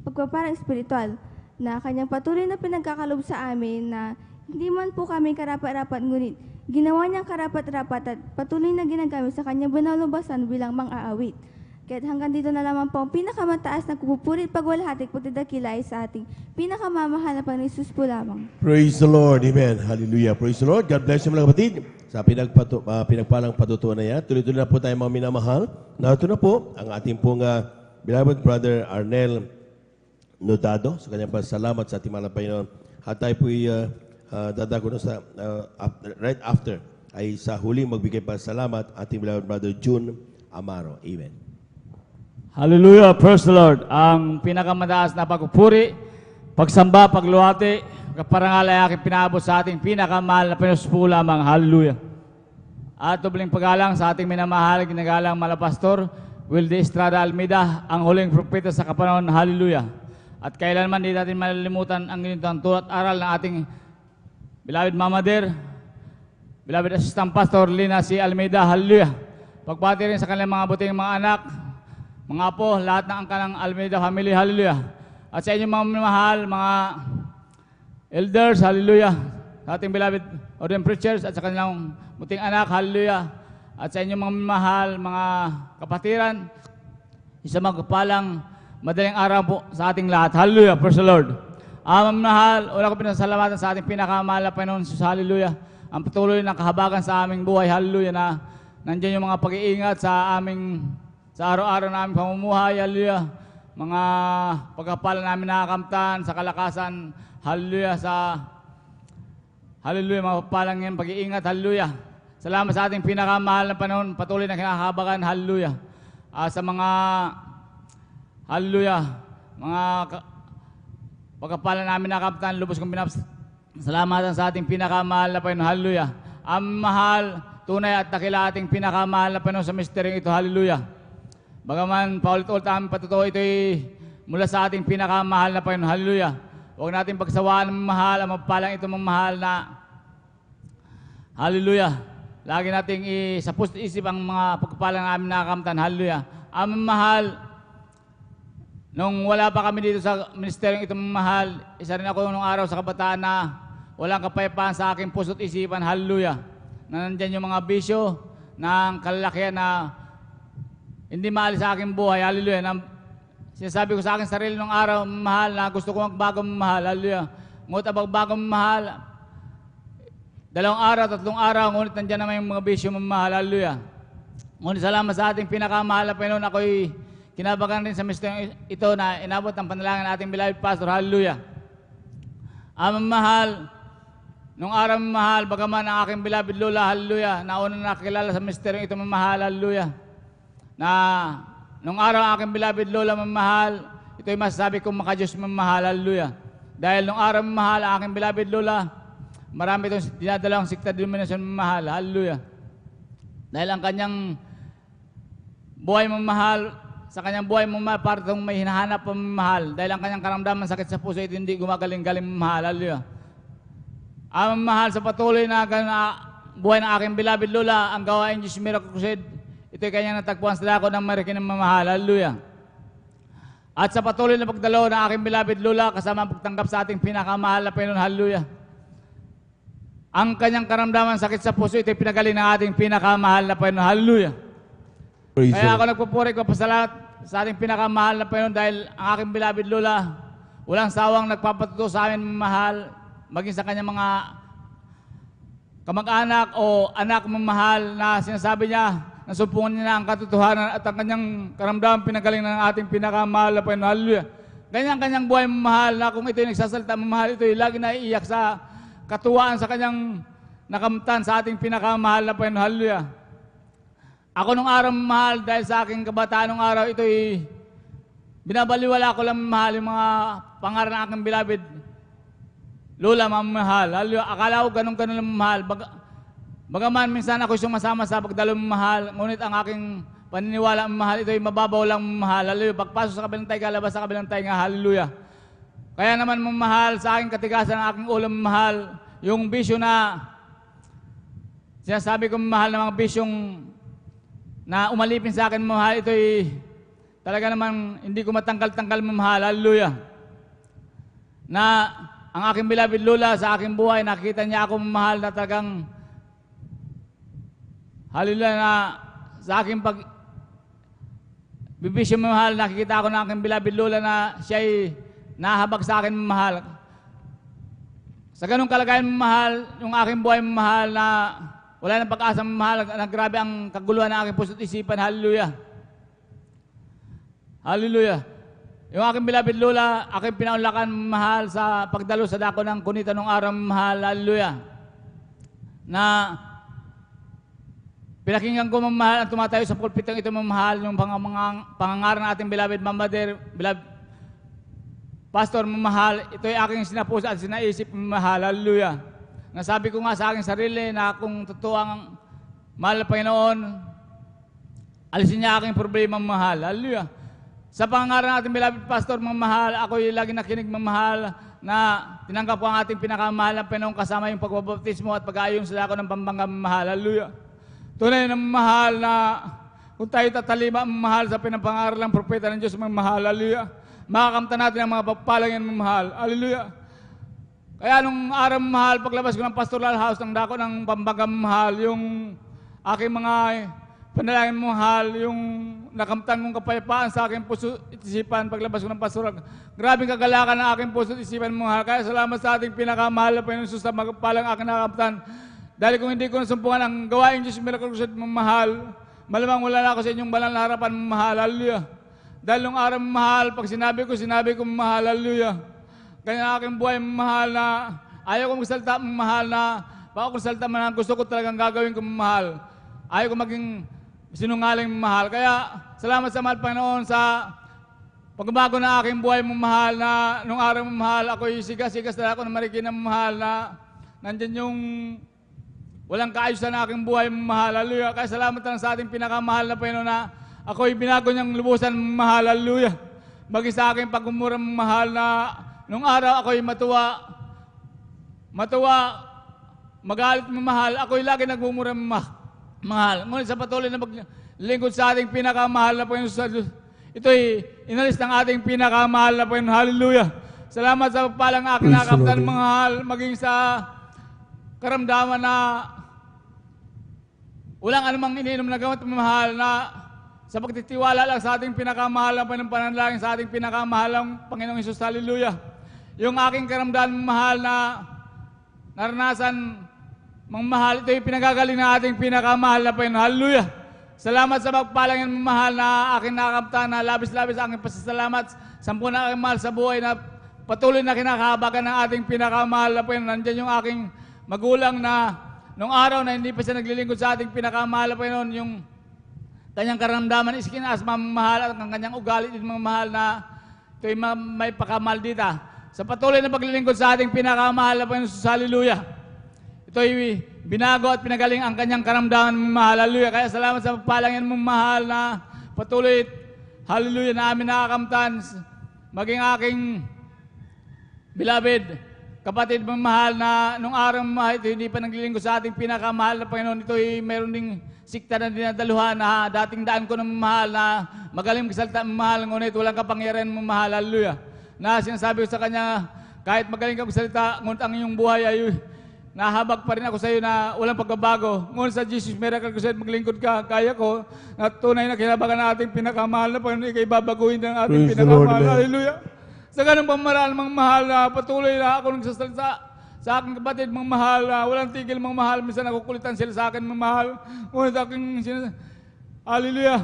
pagpapalang spiritual na kanyang patuloy na pinagkakalob sa amin na hindi man po kami karapat-rapat, ngunit ginawa niyang karapat-rapat at patuloy na ginagamit sa kanyang banal na basan bilang mang-aawit. Kaya't hanggang dito na lamang po ang pinakamataas na kupupuri at pagwalhati at pagdadakila ay sa ating pinakamamahal na Panginoon Jesus po lamang. Praise the Lord. Amen. Hallelujah. Praise the Lord. God bless you mga kapatid. Sa pinagpalang patutuan na yan, tuloy-tuloy na po tayo mga minamahal. Narito na po ang ating pong beloved brother Arnel Nodado sa kanyang pasalamat sa ating mahal na Panginoon. At tayo po'y dadako na sa right after ay sa huling magbigay pasalamat ating beloved brother June Amaro. Amen. Hallelujah, praise the Lord. Ang pinakamataas na pagpupuri, pagsamba, pagluwati, kaparangal ay aking pinabot sa ating pinakamahal na Panginoon po lamang. Hallelujah. At tubling paggalang sa ating minamahal, ginagalang malapastor, Wilde Estrada Almeida, ang huling propeta sa kapanahon. Hallelujah. At kailanman di natin malilimutan ang ginitang tulad aral ng ating beloved Mama Dear, beloved Assistant Pastor Lina C. Almeida. Hallelujah. Pagpati rin sa kanilang mga buting mga anak, mga apo, lahat ng angkanang Almeida family, hallelujah. At sa inyong mga mahal, mga elders, hallelujah. Sa ating beloved ordained preachers at sa kanilang buting anak, hallelujah. At sa inyong mga mahal, mga kapatiran, isa magpalang madaling araw po sa ating lahat, hallelujah, praise the Lord. Mahal, wala ko pinasalamatan sa ating pinakamahal na Panginoon Jesus, hallelujah. Ang patuloy na kahabagan sa aming buhay, hallelujah, na nandiyan yung mga pag-iingat sa araw-araw namin pamumuhay, hallelujah. Mga pagkapala namin nakakamtan sa kalakasan, hallelujah, hallelujah, mga palang yan, pag-iingat, hallelujah. Salamat sa ating pinakamahal na panahon, patuloy na kinakahabagan, hallelujah. Sa mga, hallelujah, mga pagkapala namin nakakamtan, lubos kong salamatan sa ating pinakamahal na Panginoon, hallelujah. Ang mahal, tunay at dakila ating pinakamahal na Panginoon sa misteryong ito, hallelujah. Bagaman paulit-ulit aming patutuo, ito'y mula sa ating pinakamahal na Panginoon, hallelujah. Huwag natin pagsawaan ng mahal, ang mapalang ito mahal na, hallelujah. Lagi nating sa puso't isip ang mga pagpapalang namin nakakamtan, hallelujah. Ang mahal, nung wala pa kami dito sa ministeryong ito mahal, isa rin ako nung araw sa kabataan na walang kapayapaan sa aking puso't isipan, hallelujah. Na nandyan yung mga bisyo ng kalalakihan na hindi maalis sa aking buhay, hallelujah. Sinasabi ko sa akin sarili nung araw, mahal, na gusto ko magbago mahal, hallelujah. Ngunit ang bago mahal, 2 araw, 3 araw, ngunit nandiyan naman yung mga bisyo mahal, hallelujah. Ngunit salamat sa ating pinakamahal na Panginoon, ako'y kinabagan rin sa misteryo ito na inabot ang panalangin ating beloved pastor, hallelujah. Mahal, nung araw mahal, bagaman ang aking beloved lola, hallelujah, na unang nakilala sa misteryo ito mahal, hallelujah. Na nung araw ang aking beloved lola mamahal, ito'y masasabi kong makadiyos mamahal, hallelujah. Dahil nung araw mamahal ang aking beloved lola, marami itong dinadalawang sikta denominasyon mamahal, hallelujah. Dahil ang kanyang buhay mamahal, sa kanyang buhay mamahal, parang may hinahanap mamahal. Dahil ang kanyang karamdaman sakit sa puso, ito hindi gumagaling-galing mamahal, hallelujah. Ang mamahal sa patuloy na buhay ng aking beloved lola, ang gawain Diyos Miracle Crusade, ito'y kanyang natagpuan sa dako ng marikin ng mamahal, hallelujah. At sa patuloy na pagdalo ng aking beloved lola, kasama ang pagtanggap sa ating pinakamahal na Panginoon, hallelujah. Ang kanyang karamdaman sakit sa puso, ito'y pinagaling ng ating pinakamahal na Panginoon, hallelujah. Kaya ako nagpupuri ko pasalamat sa ating pinakamahal na Panginoon dahil ang aking beloved lola, walang sawang nagpapatuto sa amin mamahal, maging sa kanyang mga kamag-anak o anak mamahal na sinasabi niya, nasumpungan niya na ang katotohanan at ang kanyang karamdaman pinagaling ng ating pinakamahal na Panginoon, hallelujah. Ganyan kanyang buhay mamahal na kung ito'y nagsasalita mamahal, ito'y lagi na iiyak sa katuwaan sa kanyang nakamtan sa ating pinakamahal na Panginoon, hallelujah. Ako nung araw mamahal, dahil sa aking kabataan nung araw, ito'y binabaliwala ko lang mamahal yung mga pangaral ng aking beloved lola mamahal, hallelujah. Akala ko ganun lang mamahal. Bagaman minsan ako'y sumasama sa pagdalo mamahal, ngunit ang aking paniniwala, mahal, ito ay mababaw lang, mahal. Hallelujah. Pagpasok sa kabilang tainga, labas sa kabilang tainga, hallelujah. Kaya naman, mahal, sa aking katigasan, ang aking ulo, mahal, yung bisyo na, sinasabi ko, mahal, na mga bisyong na umalipin sa akin, mahal, ito ay talaga naman, hindi ko matanggal-tanggal, mahal, hallelujah. Na, ang aking beloved Lola sa aking buhay, nakita niya ako, mahal, na talagang, hallelujah, na sa aking bibisyo, mahal, nakikita ako ng aking beloved Lola na siya ay nahabag sa akin, mahal. Sa ganung kalagayan, mahal, yung aking buhay, mahal, na wala nang pag-asa, mahal, na grabe ang kaguluhan ng aking puso't isipan, hallelujah. Hallelujah. Yung aking beloved Lola, aking pinaunlakan, mahal, sa pagdalo sa dako ng kunita nung araw, mahal, hallelujah. Na pinakinggan ko, mahal, ang tumatayo sa pulpitong ito, mahal, yung pangangaral ng ating beloved Mama Dear, beloved Pastor, mahal, ito ay aking sinapuso at sinaisip, mahal, hallelujah. Nasabi ko nga sa aking sarili na kung totoo ang mahal na Panginoon, alisin niya aking problema, mahal, hallelujah. Sa pangangaral natin, beloved Pastor, mahal, ako'y lagi nakinig, mahal, na tinanggap ko ang ating pinakamahal na Panginoon kasama yung pagbabaptismo at pag-aayong sa dako ng Pampanga, mahal, hallelujah. Tunay na mahal na kung tayo tatalima, mahal, sa pinapangaral ng propeta ng Diyos, mahal, hallelujah. Makakamta natin ang mga pagpalang yan, mahal, hallelujah. Kaya nung araw, mahal, paglabas ko ng pastoral house ng dako ng Pampanga, mahal, yung aking mga panalangin, mahal, yung nakamtan kong kapayapaan sa aking puso at isipan paglabas ko ng pastoral. Grabing kagalakan ng aking puso at isipan, mahal. Kaya salamat sa ating pinakamahal na Panginoon Jesus na magpalang aking nakamtan. Dahil kung hindi ko nasumpungan ang gawain Diyos, miracle crusade, mahal, malamang wala na ako sa inyong banal na harapan, mahal, hallelujah. Dahil nung araw, mahal, pag sinabi ko, mahal, hallelujah. Kaya aking buhay, mahal, na ayaw ko magsalita, mahal, na baka kung salita man, gusto ko talagang gagawin ko, mahal. Ayaw ko maging sinungaling, mahal. Kaya salamat sa mahal Panginoon sa pagbabago na aking buhay, mahal, na nung araw, mahal, ako'y sigas-sigas na ako na marikin, mahal, na nandyan yung walang kaayusan na aking buhay, mahal, hallelujah. Kaya salamat lang sa ating pinakamahal na Panginoon na ako'y binago niyang lubusan, mahal, hallelujah. Bagay sa aking pagmumura, mahal, na nung araw ako'y matuwa, magalit, mahal, ako'y lagi nagmumura, mahal. Ngunit sa patuloy na maglingkod sa ating pinakamahal na Panginoon sa Diyos, ito'y inalis ng ating pinakamahal na Panginoon, hallelujah. Salamat sa pagpalang aking nakamtan, mahal, maging sa karamdaman na walang anumang iniinom na gamot, mahal, na sa pagtitiwala lang sa ating pinakamahal na Panginoon, pananalangin sa ating pinakamahalang Panginoong Hesus, hallelujah. Yung aking karamdaman, mahal, na naranasan, mahal, ito yung pinagagaling na ating pinakamahal na Panginoon, hallelujah. Salamat sa pagpalangin, mahal, na aking nakakamtan, na labis-labis aking pasasalamat, sampu na aking mahal sa buhay, na patuloy na kinakahabagan ng ating pinakamahal na Panginoon. Nandiyan yung aking magulang na nung araw na hindi pa siya naglilingkod sa ating pinakamahal na Panginoon, yung kanyang karamdaman is kinaasma, mahal, at ang kanyang ugali din, mahal, na ito'y may pakamahal dito. Sa patuloy na paglilingkod sa ating pinakamahal na Panginoon, hallelujah. Ito'y binago at pinagaling ang kanyang karamdaman, mahal, hallelujah. Kaya salamat sa pagpalangin mong mahal, na patuloy, hallelujah, na amin nakakamtan, maging aking beloved kapatid mong mahal, na nung araw, mahal, ito hindi pa naglilingkod sa ating pinakamahal na Panginoon. Ito'y meron ding sikta na dinadaluhan, na dating daan ko ng mahal, na magaling magsalita, mahal, ngunit walang kapangyarihan, mahal, hallelujah. Na sinasabi ko sa kanya, kahit magaling ka magsalita, ngunit ang iyong buhay ay nahabag pa rin ako sa iyo na walang pagbabago. Ngunit sa Jesus Miracle Crusade, maglingkod ka, kaya ko, na tunay na kinabagan na ating pinakamahal na Panginoon, ikay babaguhin ng ating Praise the pinakamahal, Lord, hallelujah. Sa ganung pamaraan, mga mahal, na patuloy na ako nagsasalita sa aking kapatid, mga mahal, na walang tigil, mga mahal. Minsan nakukulitan sila sa akin, mga mahal. Ngunit aking hallelujah,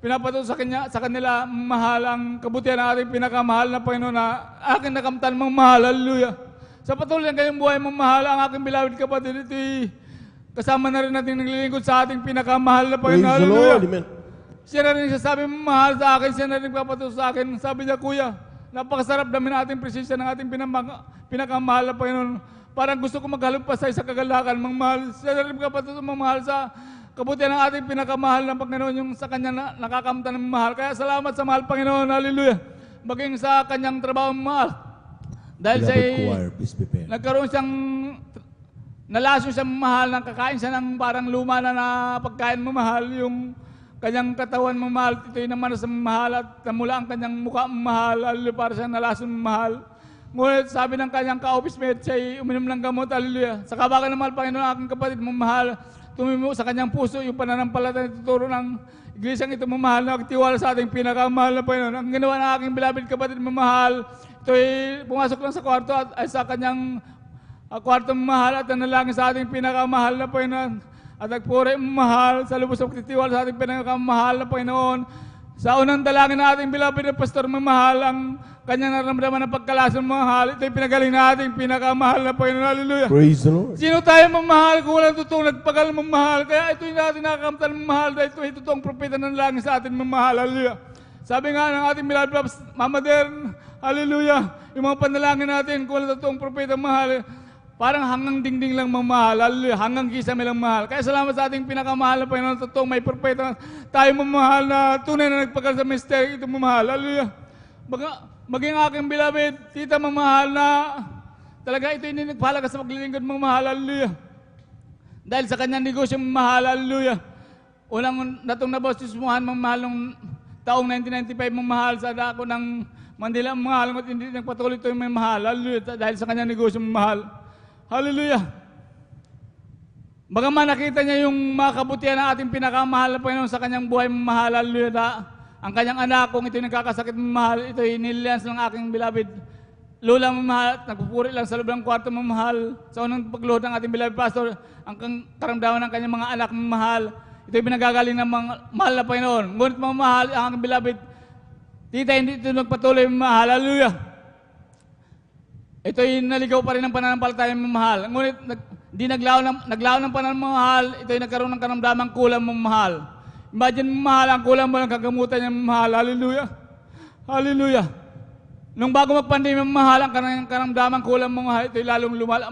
pinapatuloy sa kanila, mga mahal, ang kabutihan ng ating pinakamahal na Panginoon, na aking nakamtan, mga mahal, hallelujah. Sa patuloy ng kanyang buhay, mga mahal, ang aking beloved kapatid, ito'y kasama na rin natin naglilingkod sa ating pinakamahal na Panginoon, Praise the hallelujah. Lord, amen. Siya na rin sasabi, mahal sa akin, siya na rin papatuloy sa akin. Sabi niya, kuya, napakasarap namin ating presensya ng ating pinakamahal na Panginoon. Parang gusto ko maghalumpasay sa kagalakan, mga mahal. Siya na rin kapatid, mga mahal, sa kabutihan ng ating pinakamahal na Panginoon, yung sa Kanya nakakamtan ng mahal. Kaya salamat sa mahal Panginoon, hallelujah. Maging sa Kanyang trabaho mahal. Dahil siya Beloved choir, please prepare. nagkaroon siyang, nalaso siyang mahal, nang kakain siya ng parang luma na pagkain mamahal, yung kanyang katawan mamahal, ito'y naman sa mahal at namula ang kanyang mukha mamahal, hallelujah, para siya nalason mamahal. Ngunit sabi ng kanyang ka-office mate, siya'y uminom ng gamot, hallelujah. Sa kabagan ng mahal Panginoon, aking kapatid mamahal, tumimo sa kanyang puso yung pananampalataya na tuturo ng iglesyang ito mamahal na magtiwala sa ating pinakamahal na Panginoon. Ang ginawa ng aking beloved kapatid mamahal, ito'y pumasok lang sa kwarto at ay sa kanyang kwarto mamahal at nanalangin sa ating pinakamahal na Panginoon. At nagpuri mamahal sa lubos ng pagtitiwala sa ating pinakamahal na Panginoon. Sa unang dalangin na ating beloved na pastor mamahal, ang kanyang naramdaman ng pagkalason mamahal, ito'y pinagaling na ating pinakamahal na Panginoon. Hallelujah. Praise the Lord. Sino tayo mamahal kung walang totoong nagpagal mamahal? Kaya ito'y natin nakakamtan mamahal dahil ito'y totoong propeta ng langit sa atin mamahal. Hallelujah. Sabi nga ng ating beloved Mama Dern, hallelujah, yung mga panalangin natin kung walang totoong propeta mamahal, parang hanggang dingding lang mamahal, hallelujah, hanggang kisame lang mahal. Kaya salamat sa ating pinakamahal na Panginoon, totoong may propeta tayo mamahal na tunay na nagpagal sa misteryo ito mamahal. Hallelujah. Maging aking beloved, tita mamahal na talaga ito yung nagpahalaga sa paglilingkod mamahal. Hallelujah. Dahil sa kanyang negosyo mamahal. Hallelujah. Unang natong nabostismuhan mamahal nung taong 1995 mamahal sa dako ng Mandila mamahal. At hindi nagpatuloy ito yung mamahal. Hallelujah. Dahil sa kanyang negosyo mamahal. Hallelujah. Bagaman nakita niya yung mga kabutihan ng ating pinakamahal na Panginoon sa kanyang buhay mamahal. Hallelujah. Ang kanyang anak, kung ito'y nagkakasakit mamahal, ito'y nililians ng aking beloved lola mamahal, nagpupuri lang sa loob ng kwarto mamahal. Sa unang pagluhod ng ating beloved pastor, ang karamdaman ng kanyang mga anak mamahal, ito'y pinagagaling ng mga mahal na Panginoon. Ngunit mamahal, ang aking beloved tita, hindi ito nagpatuloy mamahal. Hallelujah. Ito'y naligaw pa rin ng pananampalataya mamahal. Ngunit di naglaw ng pananampalataya, ito'y nagkaroon ng karamdamang kulang mamahal. Imagine mamahal, ang kulang mo ng kagamutan niya mamahal. Hallelujah. Hallelujah. Nung bago magpandemya mamahal, ang karamdamang kulang mamahal, ito'y lalong lumal.